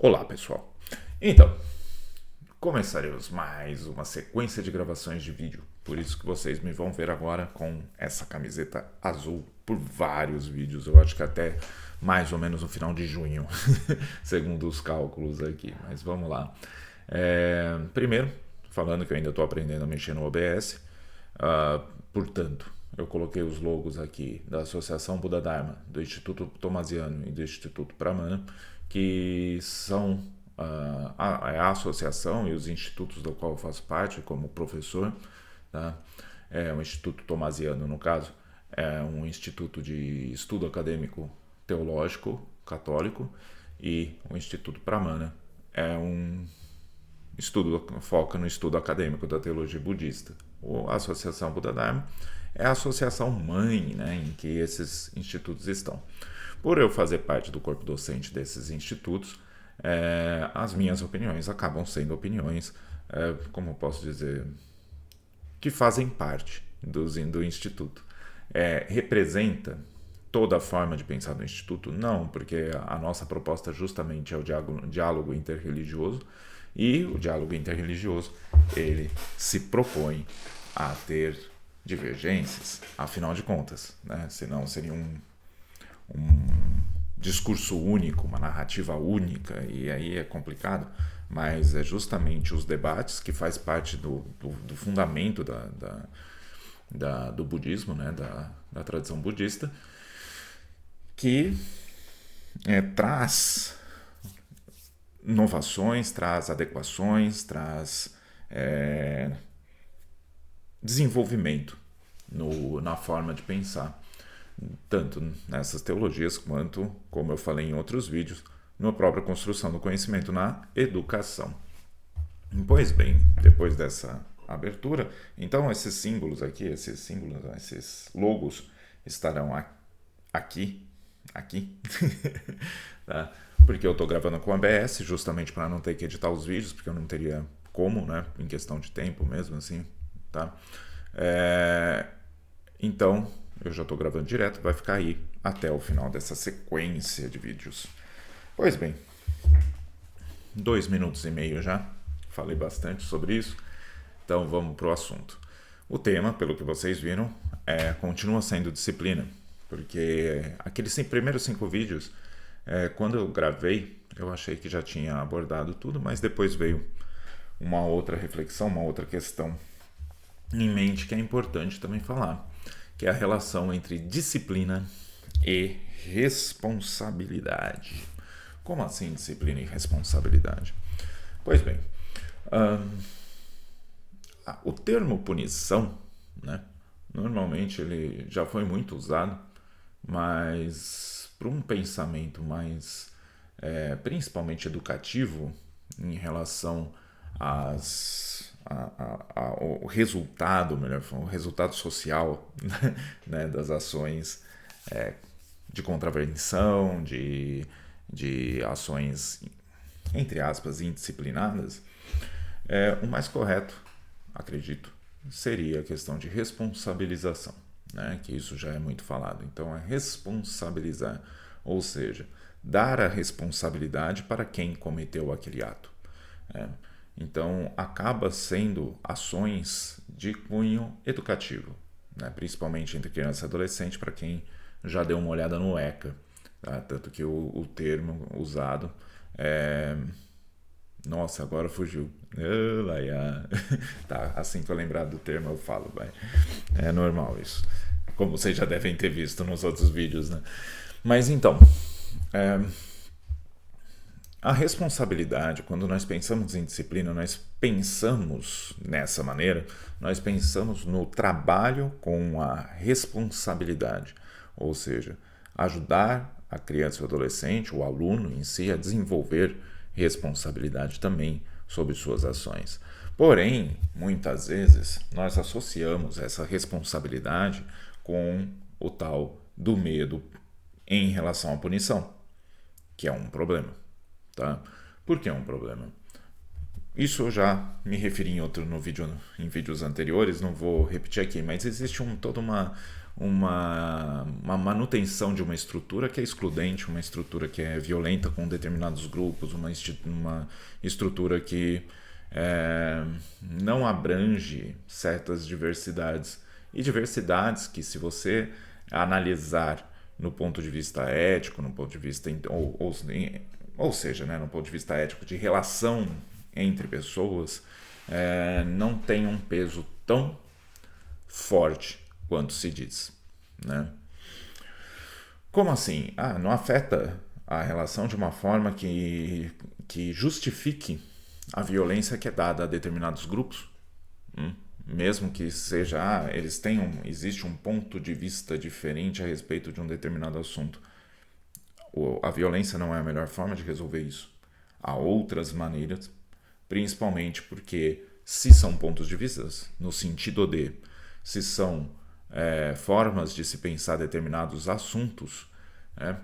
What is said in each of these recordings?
Olá, pessoal. Então, começaremos mais uma sequência de gravações de vídeo. Por isso que vocês me vão ver agora com essa camiseta azul por vários vídeos. Eu acho que até mais ou menos no final de junho, segundo os cálculos aqui. Mas vamos lá. Primeiro, falando que eu ainda estou aprendendo a mexer no OBS. Portanto, eu coloquei os logos aqui da Associação Buda Dharma, do Instituto Tomasiano e do Instituto Pramana, que são a associação e os institutos do qual eu faço parte como professor. Tá? É o Instituto Tomasiano, no caso, é um instituto de estudo acadêmico teológico católico, e o Instituto Pramana é um estudo foca no estudo acadêmico da teologia budista. A Associação Buda Dharma é a associação mãe, né, em que esses institutos estão. Por eu fazer parte do corpo docente desses institutos, as minhas opiniões acabam sendo opiniões, como posso dizer, que fazem parte do instituto. Representa toda a forma de pensar do instituto? Não, porque a nossa proposta justamente é o diálogo interreligioso, e o diálogo interreligioso, ele se propõe a ter divergências, afinal de contas, né? Senão seria um discurso único, uma narrativa única, e aí é complicado, mas é justamente os debates que faz parte do fundamento do budismo, né? da tradição budista, que traz inovações, traz adequações, traz desenvolvimento na forma de pensar, tanto nessas teologias quanto, como eu falei em outros vídeos, na própria construção do conhecimento, na educação. Pois bem, depois dessa abertura, então esses símbolos aqui, esses logos estarão aqui, tá? Porque eu estou gravando com o OBS justamente para não ter que editar os vídeos, porque eu não teria como, né, em questão de tempo mesmo assim, tá? Então eu já estou gravando direto, vai ficar aí até o final dessa sequência de vídeos. Pois bem, 2 minutos e meio já, falei bastante sobre isso, então vamos para o assunto. O tema, pelo que vocês viram, continua sendo disciplina, porque aqueles primeiros 5 vídeos, quando eu gravei, eu achei que já tinha abordado tudo, mas depois veio uma outra reflexão, uma outra questão em mente que é importante também falar, que é a relação entre disciplina e responsabilidade. Como assim disciplina e responsabilidade? Pois bem, o termo punição, né, normalmente ele já foi muito usado, mas para um pensamento mais principalmente educativo em relação ao resultado, o resultado social, né, das ações de contravenção, de ações, entre aspas, indisciplinadas, o mais correto, acredito, seria a questão de responsabilização, né, que isso já é muito falado. Então, é responsabilizar, ou seja, dar a responsabilidade para quem cometeu aquele ato. Então, acaba sendo ações de cunho educativo, né? Principalmente entre criança e adolescente, para quem já deu uma olhada no ECA. Tá? Tanto que o termo usado é... Nossa, agora fugiu. Tá, assim que eu lembrar do termo eu falo. Vai. É normal isso. Como vocês já devem ter visto nos outros vídeos, né? Mas então... A responsabilidade, quando nós pensamos em disciplina, nós pensamos nessa maneira, nós pensamos no trabalho com a responsabilidade, ou seja, ajudar a criança ou adolescente, o aluno em si, a desenvolver responsabilidade também sobre suas ações. Porém, muitas vezes, nós associamos essa responsabilidade com o tal do medo em relação à punição, que é um problema. Tá? Por que é um problema? Isso eu já me referi em vídeos anteriores, não vou repetir aqui, mas existe toda uma manutenção de uma estrutura que é excludente, uma estrutura que é violenta com determinados grupos, uma estrutura que não abrange certas diversidades. E diversidades que, se você analisar no ponto de vista ético, no ponto de vista, ou seja, né, no ponto de vista ético de relação entre pessoas, não tem um peso tão forte quanto se diz, né? Como assim? Não afeta a relação de uma forma que justifique a violência que é dada a determinados grupos? Mesmo que seja, existe um ponto de vista diferente a respeito de um determinado assunto. A violência não é a melhor forma de resolver isso. Há outras maneiras, principalmente porque, se são pontos de vista, no sentido de se são formas de se pensar determinados assuntos, né,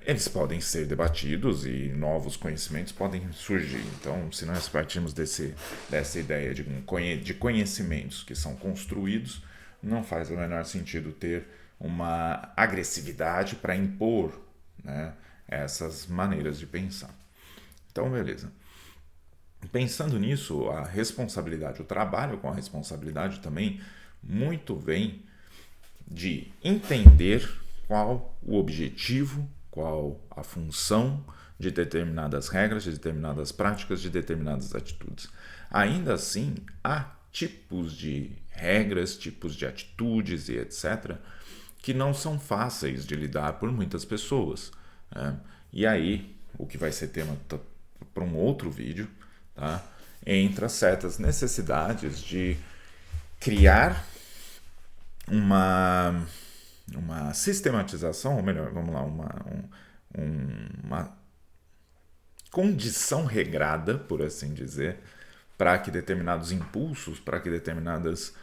eles podem ser debatidos e novos conhecimentos podem surgir. Então, se nós partimos dessa ideia de conhecimentos que são construídos, não faz o menor sentido ter uma agressividade para impor, né, essas maneiras de pensar. Então, beleza. Pensando nisso, a responsabilidade, o trabalho com a responsabilidade também muito vem de entender qual o objetivo, qual a função de determinadas regras, de determinadas práticas, de determinadas atitudes. Ainda assim, há tipos de regras, tipos de atitudes e etc., que não são fáceis de lidar por muitas pessoas. Né? E aí, o que vai ser tema para um outro vídeo, tá? Entra certas necessidades de criar uma sistematização, ou melhor, vamos lá, uma condição regrada, por assim dizer, para que determinados impulsos, para que determinadas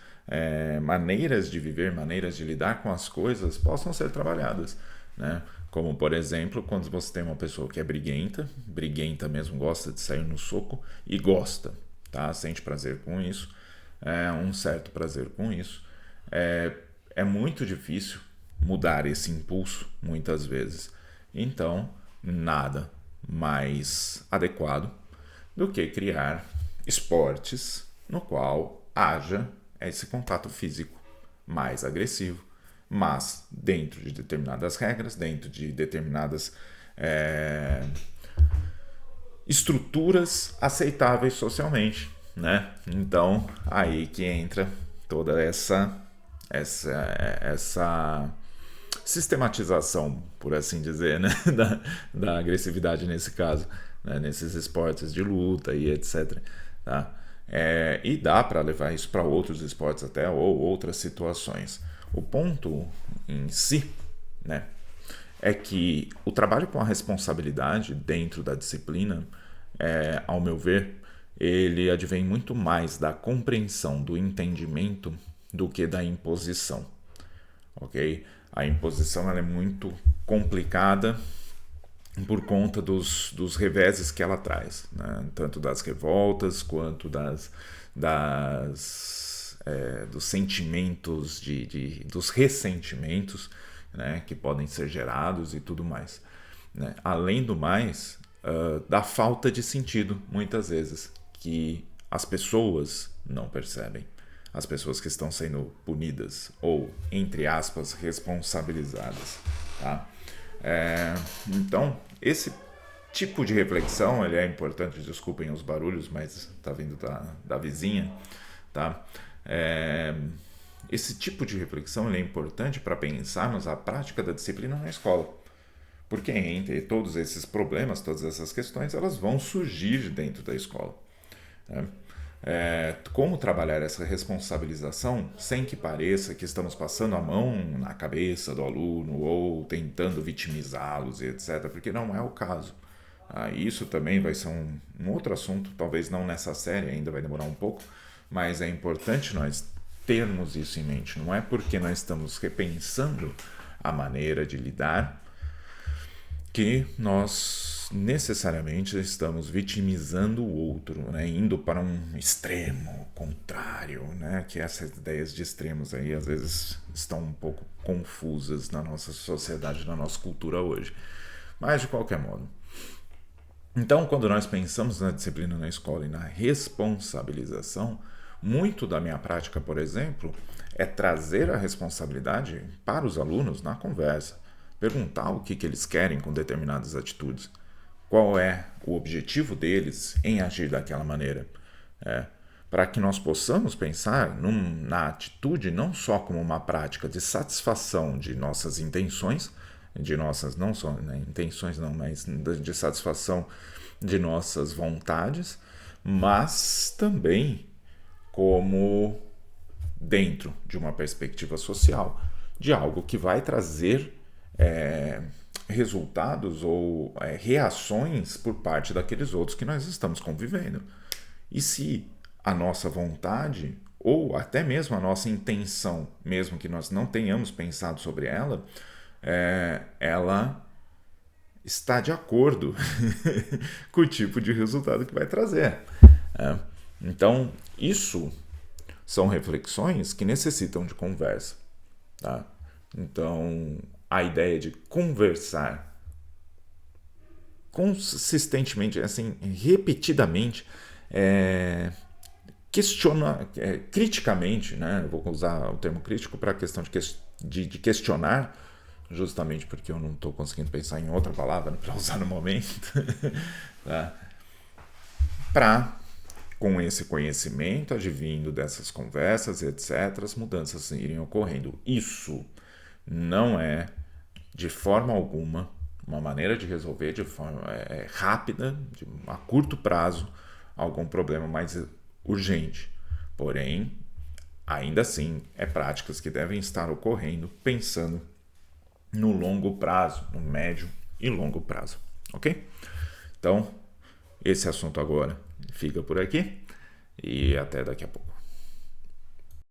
maneiras de viver, maneiras de lidar com as coisas possam ser trabalhadas, né? Como, por exemplo, quando você tem uma pessoa que é briguenta mesmo, gosta de sair no soco e gosta, tá? Sente prazer com isso, um certo prazer com isso. É muito difícil mudar esse impulso, muitas vezes. Então, nada mais adequado do que criar esportes no qual haja esse contato físico mais agressivo, mas dentro de determinadas regras, dentro de determinadas estruturas aceitáveis socialmente, né? Então, aí que entra toda essa sistematização, por assim dizer, né? da agressividade nesse caso, né? Nesses esportes de luta e etc. Tá? E dá para levar isso para outros esportes até, ou outras situações. O ponto em si, né, é que o trabalho com a responsabilidade dentro da disciplina, ao meu ver, ele advém muito mais da compreensão, do entendimento, do que da imposição, ok? A imposição ela é muito complicada por conta dos reveses que ela traz, né? Tanto das revoltas quanto dos sentimentos, dos ressentimentos, né, que podem ser gerados e tudo mais, né? Além do mais, da falta de sentido, muitas vezes, que as pessoas não percebem. As pessoas que estão sendo punidas ou, entre aspas, responsabilizadas. Tá? Então, esse tipo de reflexão ele é importante. Desculpem os barulhos, mas está vindo da vizinha. Tá? Esse tipo de reflexão ele é importante para pensarmos a prática da disciplina na escola. Porque entre todos esses problemas, todas essas questões, elas vão surgir dentro da escola. Né? Como trabalhar essa responsabilização sem que pareça que estamos passando a mão na cabeça do aluno ou tentando vitimizá-los e etc., porque não é o caso. Isso também vai ser um outro assunto, talvez não nessa série, ainda vai demorar um pouco, mas é importante nós termos isso em mente. Não é porque nós estamos repensando a maneira de lidar que nós necessariamente estamos vitimizando o outro, né? Indo para um extremo contrário, né? Que essas ideias de extremos aí às vezes estão um pouco confusas na nossa sociedade, na nossa cultura hoje. Mas de qualquer modo. Então, quando nós pensamos na disciplina na escola e na responsabilização, muito da minha prática, por exemplo, é trazer a responsabilidade para os alunos na conversa, perguntar o que eles querem com determinadas atitudes, qual é o objetivo deles em agir daquela maneira, para que nós possamos pensar na atitude não só como uma prática de satisfação de nossas intenções, de nossas, não só intenções não, mas de satisfação de nossas vontades, mas também como dentro de uma perspectiva social, de algo que vai trazer resultados ou reações por parte daqueles outros que nós estamos convivendo. E se a nossa vontade, ou até mesmo a nossa intenção, mesmo que nós não tenhamos pensado sobre ela, ela está de acordo com o tipo de resultado que vai trazer. Então, isso são reflexões que necessitam de conversa. Tá? Então, a ideia de conversar consistentemente, assim, repetidamente, criticamente, né? Eu vou usar o termo crítico para a questão de questionar, justamente porque eu não estou conseguindo pensar em outra palavra para usar no momento, tá? Para, com esse conhecimento advindo dessas conversas, etc., as mudanças irem ocorrendo. Isso não é, de forma alguma, uma maneira de resolver de forma rápida, a curto prazo, algum problema mais urgente. Porém, ainda assim, práticas que devem estar ocorrendo pensando no longo prazo, no médio e longo prazo. Ok? Então, esse assunto agora fica por aqui e até daqui a pouco.